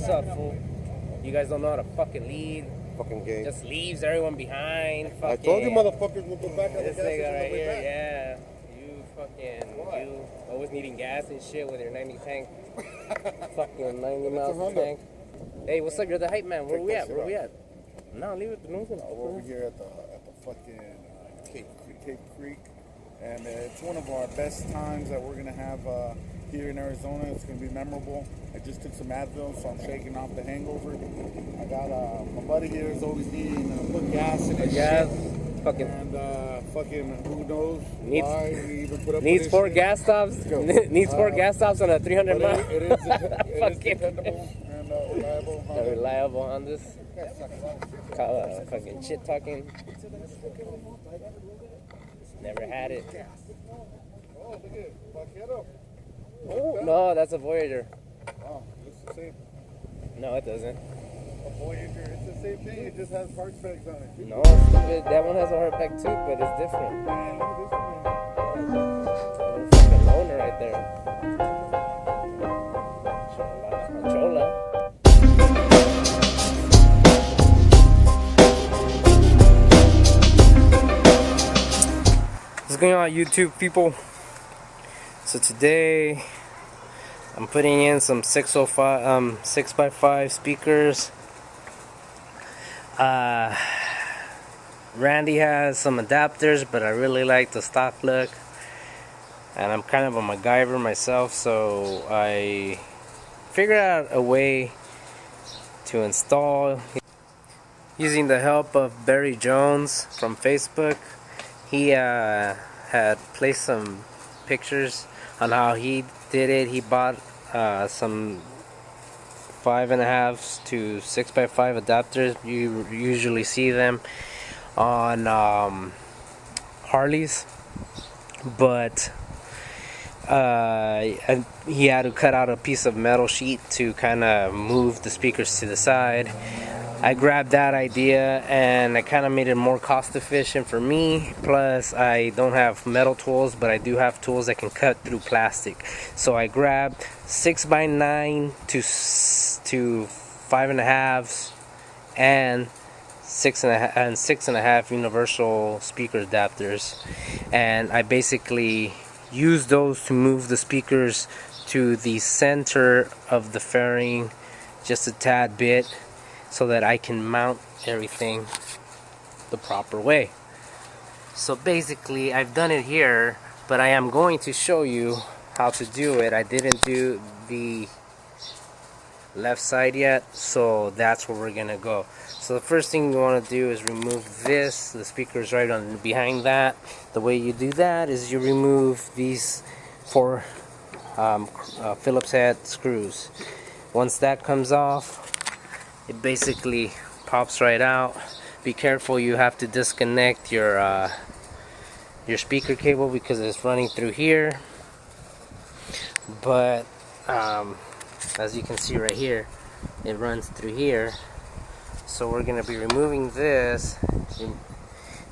What's up, fool? You guys don't know how to fucking lead. Fucking game. Just leaves everyone behind. I told you motherfuckers will go back on the This gas nigga right here, back. yeah. You fucking, you always needing gas and shit with your 90 tank. Fucking 90 miles tank. Hey, what's up? You're the hype man. Where we at? Where we at? No, leave it. No, We're over here at the fucking Cape Creek, and it's one of our best times that we're gonna have here in Arizona. It's gonna be memorable. I just took some Advil, so I'm shaking off the hangover. I got my buddy here is always needing to put gas in his shit. Fucking. And fucking who knows why we even put up Needs with 4 shit. gas stops. Needs 4 gas stops on a 300 mile. It is dependable and reliable. Reliable on this. Fucking shit talking. Never had it. Oh, look at Vaquero. Oh, no, that's a Voyager. Oh, it's the same. No, it doesn't. A Voyager, it's the same thing. It just has parts pegs on it. No, stupid. That one has a hard pack too, but it's different. Man, look at this one. There's a fucking loner right there. Chola. What's going on, YouTube people? So today I'm putting in some 6x5 speakers. Randy has some adapters, but I really like the stock look, and I'm kind of a MacGyver myself, so I figured out a way to install using the help of Barry Jones from Facebook. He had placed some pictures on how he did it. He bought some 5.5 to 6x5 adapters. You usually see them on Harleys, but and he had to cut out a piece of metal sheet to kind of move the speakers to the side. I grabbed that idea and I kind of made it more cost efficient for me. Plus, I don't have metal tools, but I do have tools that can cut through plastic. So I grabbed 6x9 to 5.5s and 6.5 universal speaker adapters, and I basically use those to move the speakers to the center of the fairing just a tad bit, so that I can mount everything the proper way. So basically I've done it here, but I am going to show you how to do it. I didn't do the left side yet, so that's where we're gonna go. So the first thing you want to do is remove this. The speaker's right on behind that. The way you do that is you remove these 4 Phillips head screws. Once that comes off, it basically pops right out. Be careful, you have to disconnect your speaker cable because it's running through here. But as you can see right here, it runs through here. So we're going to be removing this,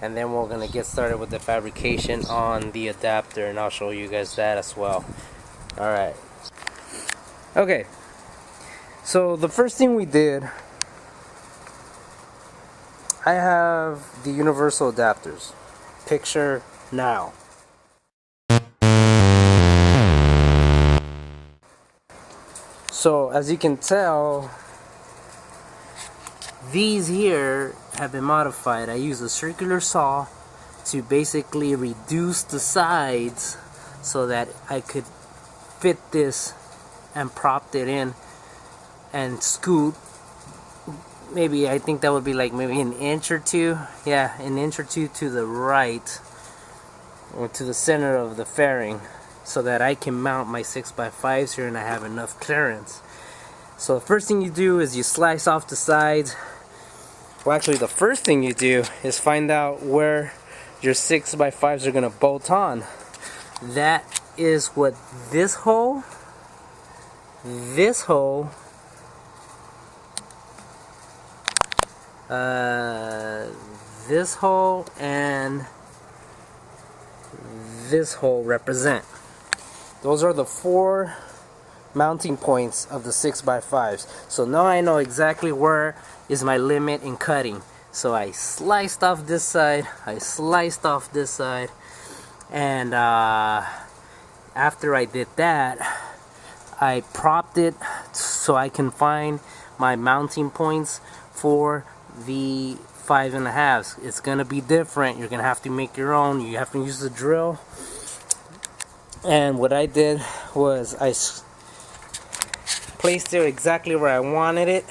and then we're going to get started with the fabrication on the adapter, and I'll show you guys that as well. Alright. Okay. So the first thing we did, I have the universal adapters. Picture now. So as you can tell, these here have been modified. I use a circular saw to basically reduce the sides so that I could fit this and prop it in and scoot. Maybe, I think that would be like maybe an inch or two. Yeah, an inch or two to the right, or to the center of the fairing, so that I can mount my 6x5s here and I have enough clearance. So the first thing you do is you slice off the sides. Well, actually the first thing you do is find out where your 6x5s are going to bolt on. That is what this hole, this hole, and this hole represent. Those are the 4 mounting points of the 6x5s. So now I know exactly where is my limit in cutting. So I sliced off this side, I sliced off this side, and after I did that, I propped it so I can find my mounting points for the 5.5s. It's gonna be different. You're gonna have to make your own. You have to use the drill. And what I did was I placed it exactly where I wanted it.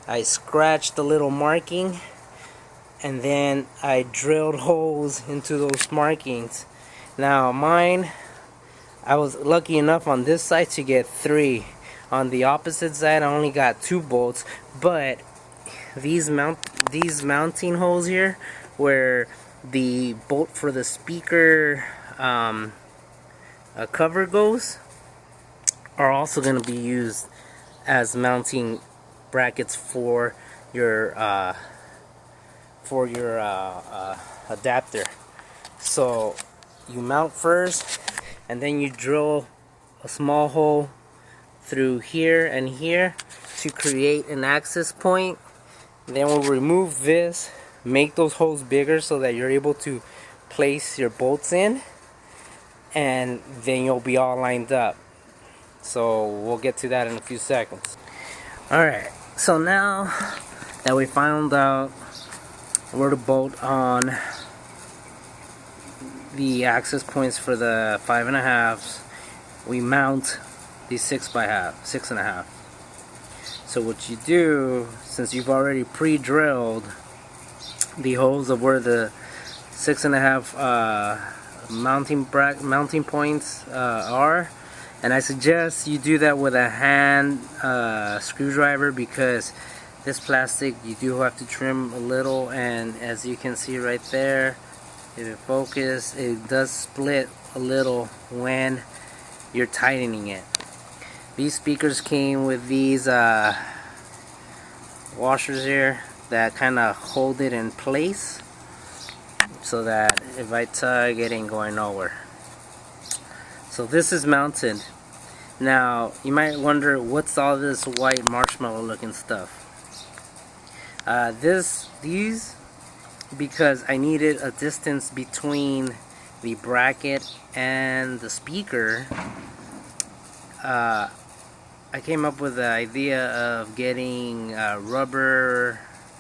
I scratched the little marking, and then I drilled holes into those markings. Now mine, I was lucky enough on this side to get 3. On the opposite side I only got 2 bolts, but these mounting holes here, where the bolt for the speaker cover goes, are also going to be used as mounting brackets for your adapter. So you mount first, and then you drill a small hole through here and here to create an access point. Then we'll remove this, make those holes bigger so that you're able to place your bolts in, and then you'll be all lined up. So we'll get to that in a few seconds. Alright, so now that we found out where to bolt on the access points for the 5.5s, we mount the 6.5. So what you do, since you've already pre-drilled the holes of where the 6.5 mounting points are, and I suggest you do that with a hand screwdriver, because this plastic you do have to trim a little, and as you can see right there, if it focuses, it does split a little when you're tightening it. These speakers came with these washers here that kind of hold it in place, so that if I tug, it ain't going nowhere. So this is mounted. Now you might wonder, what's all this white marshmallow looking stuff? These because I needed a distance between the bracket and the speaker. I came up with the idea of getting rubber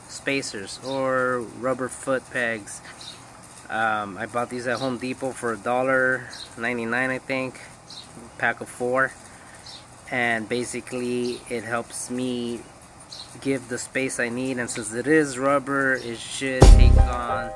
spacers or rubber foot pegs. I bought these at Home Depot for $1.99, I think, pack of 4, and basically it helps me give the space I need, and since it is rubber, it should take on